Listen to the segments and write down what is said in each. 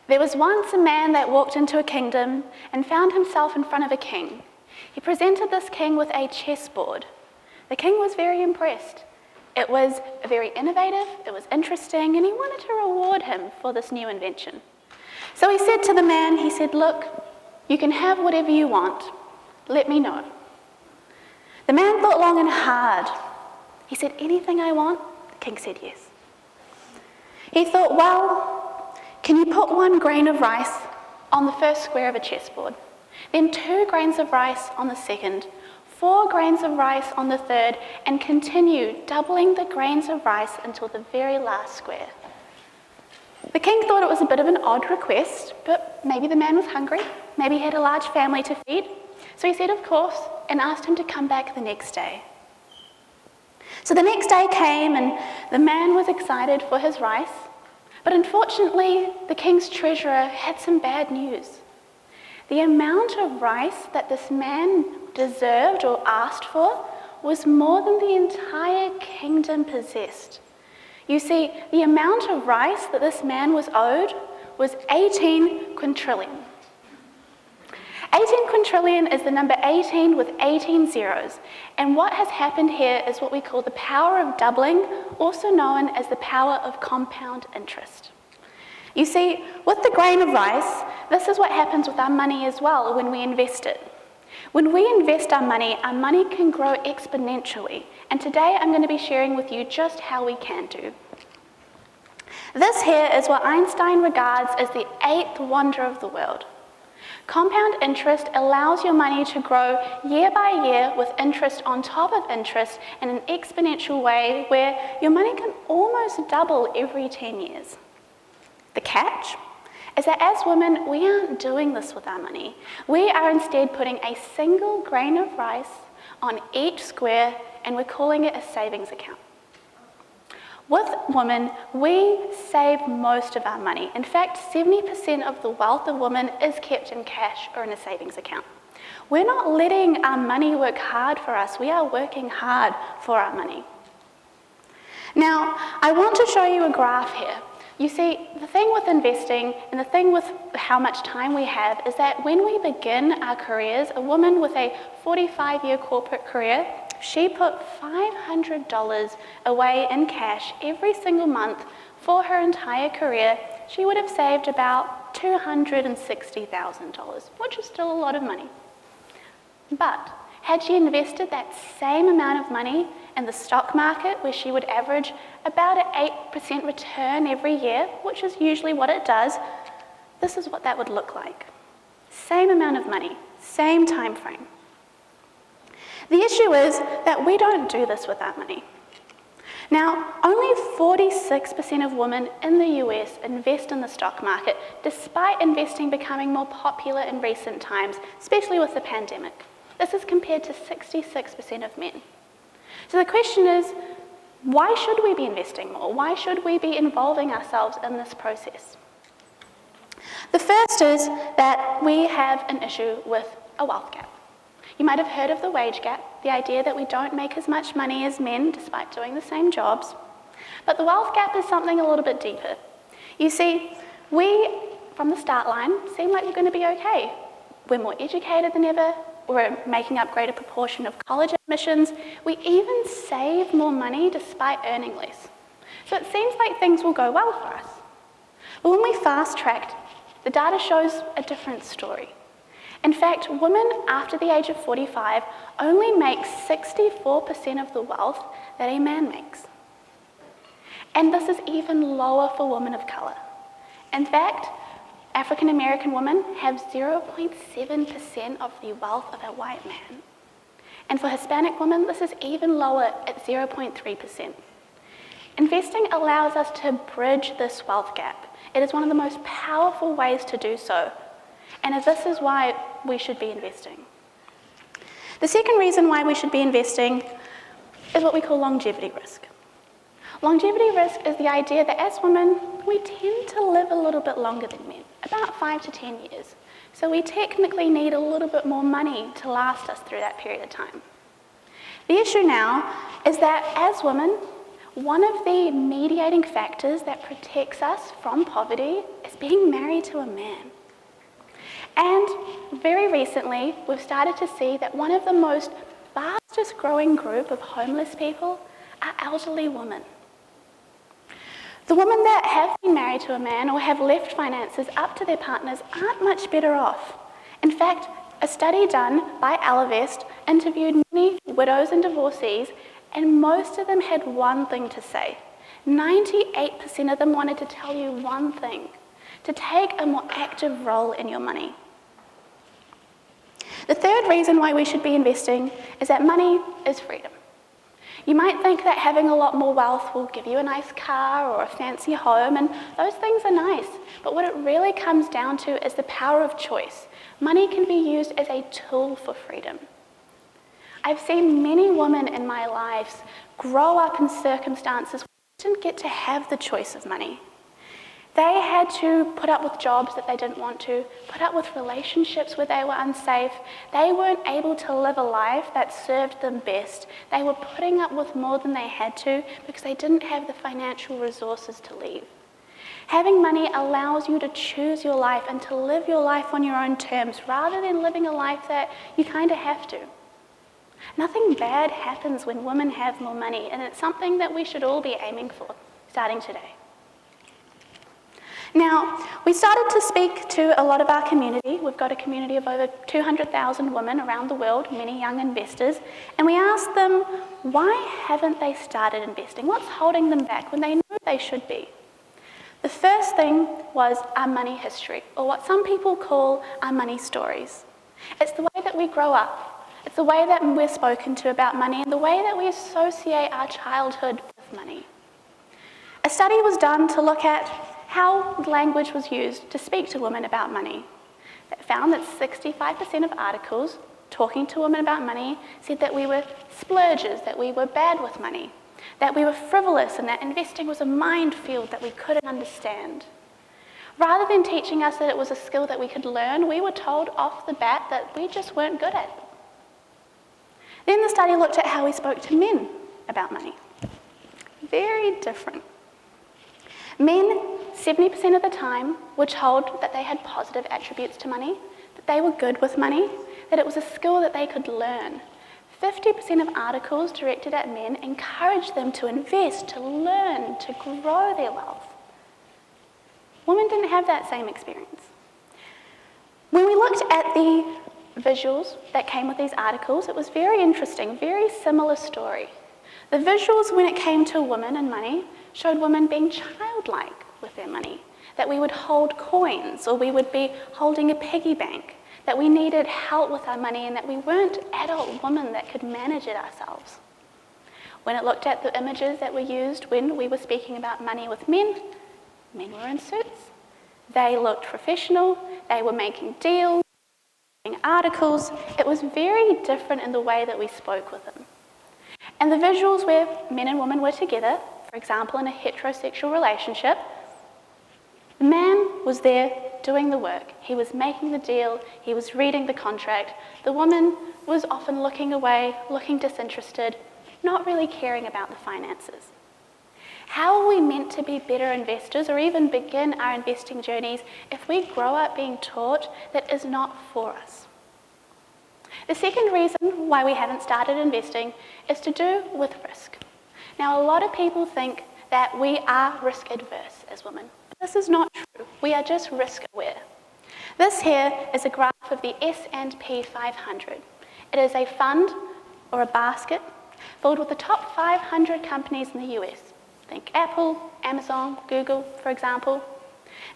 There was once a man that walked into a kingdom and found himself in front of a king. He presented this king with a chessboard. The king was very impressed. It was very innovative, it was interesting, and he wanted to reward him for this new invention. So he said to the man, he said, "Look, you can have whatever you want. Let me know." The man thought long and hard. He said, "Anything I want?" The king said yes. He thought, "Well, can you put 1 grain of rice on the first square of a chessboard? Then 2 grains of rice on the second, 4 grains of rice on the third, and continue doubling the grains of rice until the very last square." The king thought it was a bit of an odd request, but maybe the man was hungry, maybe he had a large family to feed, so he said of course and asked him to come back the next day. So the next day came and the man was excited for his rice, but unfortunately the king's treasurer had some bad news. The amount of rice that this man deserved or asked for was more than the entire kingdom possessed. You see, the amount of rice that this man was owed was 18 quintillion. 18 quintillion is the number 18 with 18 zeros, and what has happened here is what we call the power of doubling, also known as the power of compound interest. You see, with the grain of rice, this is what happens with our money as well when we invest it. When we invest our money can grow exponentially, and today I'm going to be sharing with you just how we can do. This here is what Einstein regards as the 8th wonder of the world. Compound interest allows your money to grow year by year with interest on top of interest in an exponential way where your money can almost double every 10 years. The catch is that as women, we aren't doing this with our money. We are instead putting a single grain of rice on each square, and we're calling it a savings account. With women, we save most of our money. In fact, 70% of the wealth of women is kept in cash or in a savings account. We're not letting our money work hard for us. We are working hard for our money. Now, I want to show you a graph here. You see, the thing with investing and the thing with how much time we have is that when we begin our careers, a woman with a 45-year corporate career, she put $500 away in cash every single month for her entire career. She would have saved about $260,000, which is still a lot of money. But had she invested that same amount of money in the stock market, where she would average about an 8% return every year, which is usually what it does, this is what that would look like. Same amount of money, same time frame. The issue is that we don't do this with our money. Now, only 46% of women in the US invest in the stock market, despite investing becoming more popular in recent times, especially with the pandemic. This is compared to 66% of men. So the question is, why should we be investing more? Why should we be involving ourselves in this process? The first is that we have an issue with a wealth gap. You might have heard of the wage gap, the idea that we don't make as much money as men despite doing the same jobs. But the wealth gap is something a little bit deeper. You see, we, from the start line, seem like we're going to be okay. We're more educated than ever. We're making up a greater proportion of college admissions. We even save more money despite earning less. So it seems like things will go well for us. But when we fast-tracked, the data shows a different story. In fact, women after the age of 45 only make 64% of the wealth that a man makes. And this is even lower for women of colour. In fact, African American women have 0.7% of the wealth of a white man. And for Hispanic women, this is even lower at 0.3%. Investing allows us to bridge this wealth gap. It is one of the most powerful ways to do so. And this is why we should be investing. The second reason why we should be investing is what we call longevity risk. Longevity risk is the idea that as women, we tend to live a little bit longer than men, about 5 to 10 years. So we technically need a little bit more money to last us through that period of time. The issue now is that as women, one of the mediating factors that protects us from poverty is being married to a man. And very recently, we've started to see that one of the most fastest growing group of homeless people are elderly women. The women that have been married to a man or have left finances up to their partners aren't much better off. In fact, a study done by Aversion interviewed many widows and divorcees, and most of them had one thing to say. 98% of them wanted to tell you one thing: to take a more active role in your money. The third reason why we should be investing is that money is freedom. You might think that having a lot more wealth will give you a nice car or a fancy home, and those things are nice, but what it really comes down to is the power of choice. Money can be used as a tool for freedom. I've seen many women in my life grow up in circumstances where they didn't get to have the choice of money. They had to put up with jobs that they didn't want to, put up with relationships where they were unsafe. They weren't able to live a life that served them best. They were putting up with more than they had to because they didn't have the financial resources to leave. Having money allows you to choose your life and to live your life on your own terms rather than living a life that you kind of have to. Nothing bad happens when women have more money, and it's something that we should all be aiming for, starting today. Now, we started to speak to a lot of our community. We've got a community of over 200,000 women around the world, many young investors, and we asked them, why haven't they started investing? What's holding them back when they know they should be? The first thing was our money history, or what some people call our money stories. It's the way that we grow up. It's the way that we're spoken to about money and the way that we associate our childhood with money. A study was done to look at how language was used to speak to women about money. It found that 65% of articles talking to women about money said that we were splurgers, that we were bad with money, that we were frivolous, and that investing was a minefield that we couldn't understand. Rather than teaching us that it was a skill that we could learn, we were told off the bat that we just weren't good at it. Then the study looked at how we spoke to men about money. Very different. Men, 70% of the time, were told that they had positive attributes to money, that they were good with money, that it was a skill that they could learn. 50% of articles directed at men encouraged them to invest, to learn, to grow their wealth. Women didn't have that same experience. When we looked at the visuals that came with these articles, it was very interesting, very similar story. The visuals when it came to women and money showed women being childlike with their money, that we would hold coins or we would be holding a piggy bank, that we needed help with our money and that we weren't adult women that could manage it ourselves. When it looked at the images that were used when we were speaking about money with men were in suits. They looked professional, they were making deals, making articles. It was very different in the way that we spoke with them. And the visuals where men and women were together, for example, in a heterosexual relationship, the man was there doing the work. He was making the deal. He was reading the contract. The woman was often looking away, looking disinterested, not really caring about the finances. How are we meant to be better investors or even begin our investing journeys if we grow up being taught that is not for us? The second reason why we haven't started investing is to do with risk. Now, a lot of people think that we are risk adverse as women. This is not true. We are just risk aware. This here is a graph of the S&P 500. It is a fund or a basket filled with the top 500 companies in the US. Think Apple, Amazon, Google, for example.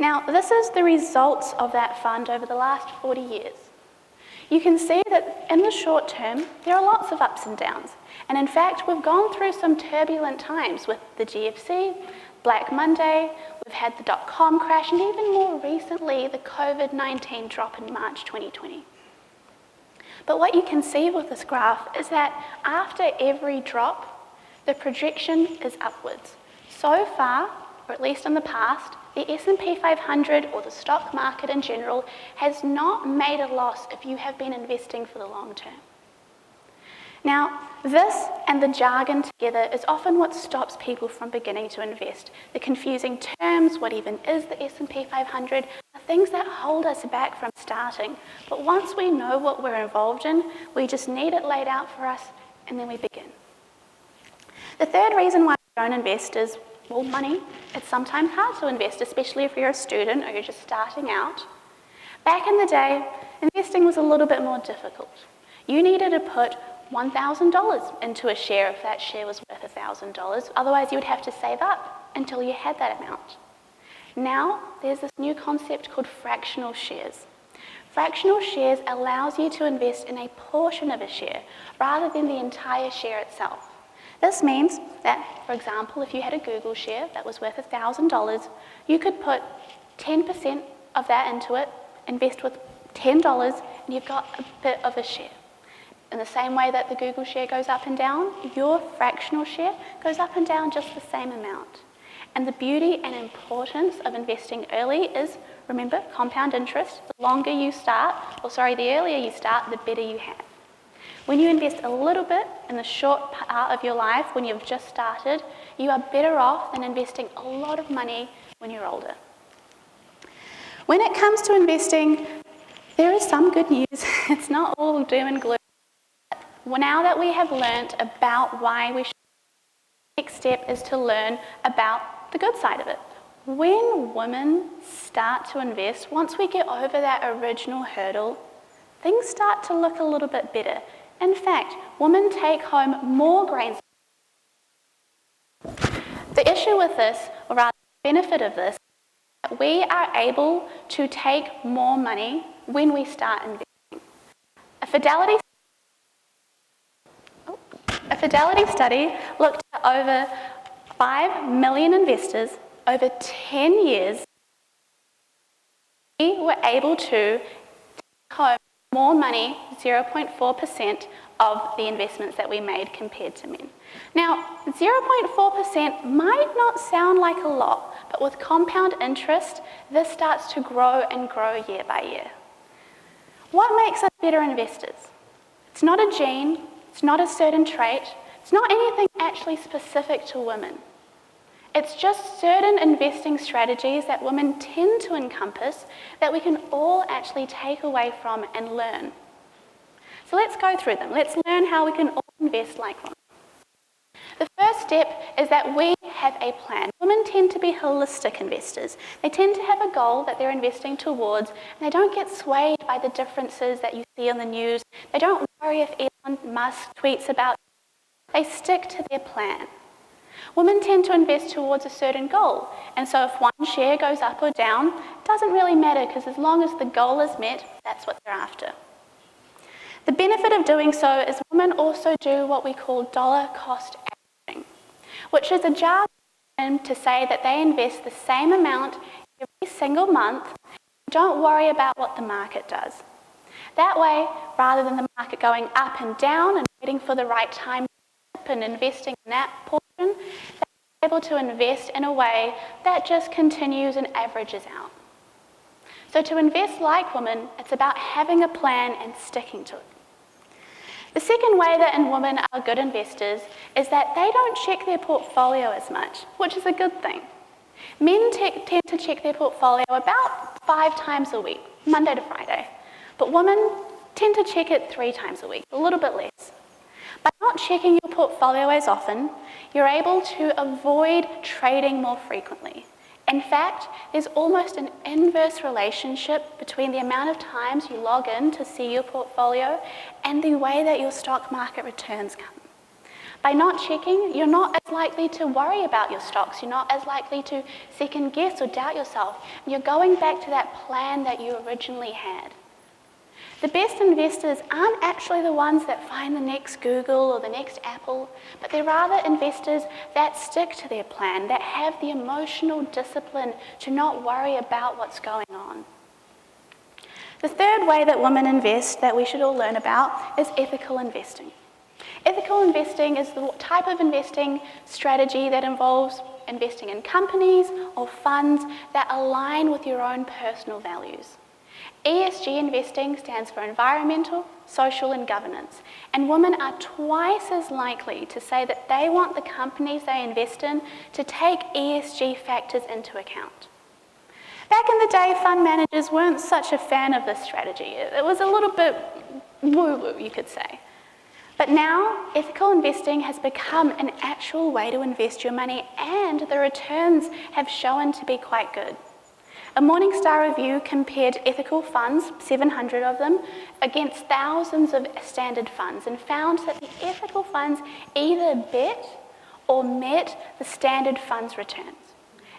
Now, this is the results of that fund over the last 40 years. You can see that in the short term, there are lots of ups and downs. And in fact, we've gone through some turbulent times with the GFC, Black Monday, we've had the dot-com crash, and even more recently, the COVID-19 drop in March 2020. But what you can see with this graph is that after every drop, the projection is upwards. So far, or at least in the past, the S&P 500 or the stock market in general has not made a loss if you have been investing for the long term. Now, this and the jargon together is often what stops people from beginning to invest. The confusing terms, what even is the S&P 500, are things that hold us back from starting. But once we know what we're involved in, we just need it laid out for us, and then we begin. The third reason why we don't invest is, well, money. It's sometimes hard to invest, especially if you're a student or you're just starting out. Back in the day, investing was a little bit more difficult. You needed to put $1,000 into a share if that share was worth $1,000. Otherwise, you would have to save up until you had that amount. Now, there's this new concept called fractional shares. Fractional shares allows you to invest in a portion of a share rather than the entire share itself. This means that, for example, if you had a Google share that was worth $1,000, you could put 10% of that into it, invest with $10, and you've got a bit of a share. In the same way that the Google share goes up and down, your fractional share goes up and down just the same amount. And the beauty and importance of investing early is, remember, compound interest. The longer you start, the earlier you start, the better you have. When you invest a little bit in the short part of your life when you've just started, you are better off than investing a lot of money when you're older. When it comes to investing, there is some good news. It's not all doom and gloom. Now that we have learnt about why we should, the next step is to learn about the good side of it. When women start to invest, once we get over that original hurdle, things start to look a little bit better. In fact, women take home more grains. The issue with this, or rather the benefit of this, is that we are able to take more money when we start investing. A Fidelity study looked at over 5 million investors over 10 years. We were able to take home more money, 0.4% of the investments that we made compared to men. Now, 0.4% might not sound like a lot, but with compound interest, this starts to grow and grow year by year. What makes us better investors? It's not a gene. It's not a certain trait. It's not anything actually specific to women. It's just certain investing strategies that women tend to encompass that we can all actually take away from and learn. So let's go through them. Let's learn how we can all invest like women. The first step is that we have a plan. Women tend to be holistic investors. They tend to have a goal that they're investing towards, and they don't get swayed by the differences that you see on the news. They don't worry if Elon Musk tweets about it. They stick to their plan. Women tend to invest towards a certain goal, and so if one share goes up or down, it doesn't really matter because as long as the goal is met, that's what they're after. The benefit of doing so is women also do what we call dollar cost averaging, which is a jargon term to say that they invest the same amount every single month and don't worry about what the market does. That way, rather than the market going up and down and waiting for the right time to dip and investing in that portion, they're able to invest in a way that just continues and averages out. So to invest like women, it's about having a plan and sticking to it. The second way that women are good investors is that they don't check their portfolio as much, which is a good thing. Men tend to check their portfolio about 5 times a week, Monday to Friday. But women tend to check it 3 times a week, a little bit less. By not checking your portfolio as often, you're able to avoid trading more frequently. In fact, there's almost an inverse relationship between the amount of times you log in to see your portfolio and the way that your stock market returns come. By not checking, you're not as likely to worry about your stocks. You're not as likely to second guess or doubt yourself. You're going back to that plan that you originally had. The best investors aren't actually the ones that find the next Google or the next Apple, but they're rather investors that stick to their plan, that have the emotional discipline to not worry about what's going on. The third way that women invest that we should all learn about is ethical investing. Ethical investing is the type of investing strategy that involves investing in companies or funds that align with your own personal values. ESG investing stands for environmental, social and governance, and women are twice as likely to say that they want the companies they invest in to take ESG factors into account. Back in the day, fund managers weren't such a fan of this strategy. It was a little bit woo-woo, you could say. But now, ethical investing has become an actual way to invest your money, and the returns have shown to be quite good. A Morningstar review compared ethical funds, 700 of them, against thousands of standard funds and found that the ethical funds either bet or met the standard funds returns.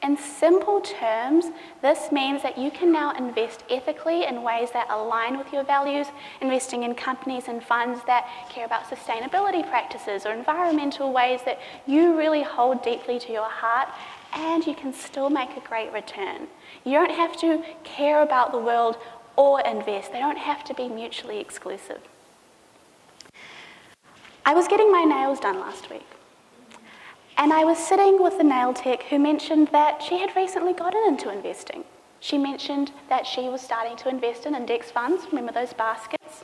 In simple terms, this means that you can now invest ethically in ways that align with your values, investing in companies and funds that care about sustainability practices or environmental ways that you really hold deeply to your heart, and you can still make a great return. You don't have to care about the world or invest. They don't have to be mutually exclusive. I was getting my nails done last week, and I was sitting with the nail tech who mentioned that she had recently gotten into investing. She mentioned that she was starting to invest in index funds, remember those baskets?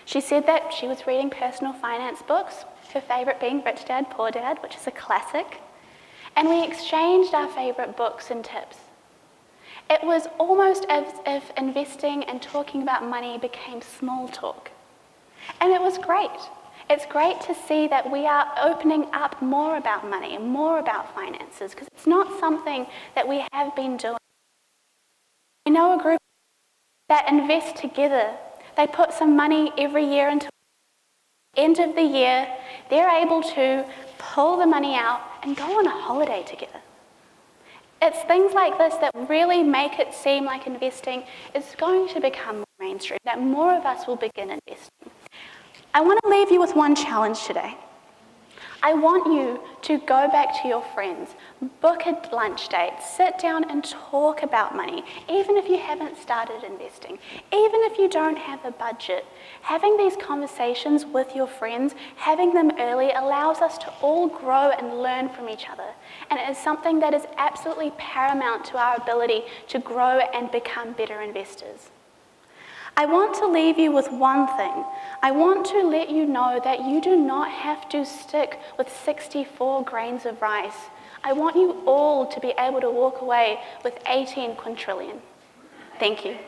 She said that she was reading personal finance books, her favourite being Rich Dad, Poor Dad, which is a classic, and we exchanged our favourite books and tips. It was almost as if investing and talking about money became small talk. And it was great. It's great to see that we are opening up more about money and more about finances, because it's not something that we have been doing. I know a group that invest together. They put some money every year until the end of the year. They're able to pull the money out and go on a holiday together. It's things like this that really make it seem like investing is going to become more mainstream, that more of us will begin investing. I want to leave you with one challenge today. I want you to go back to your friends, book a lunch date, sit down and talk about money, even if you haven't started investing, even if you don't have a budget. Having these conversations with your friends, having them early, allows us to all grow and learn from each other. And it is something that is absolutely paramount to our ability to grow and become better investors. I want to leave you with one thing. I want to let you know that you do not have to stick with 64 grains of rice. I want you all to be able to walk away with 18 quintillion. Thank you.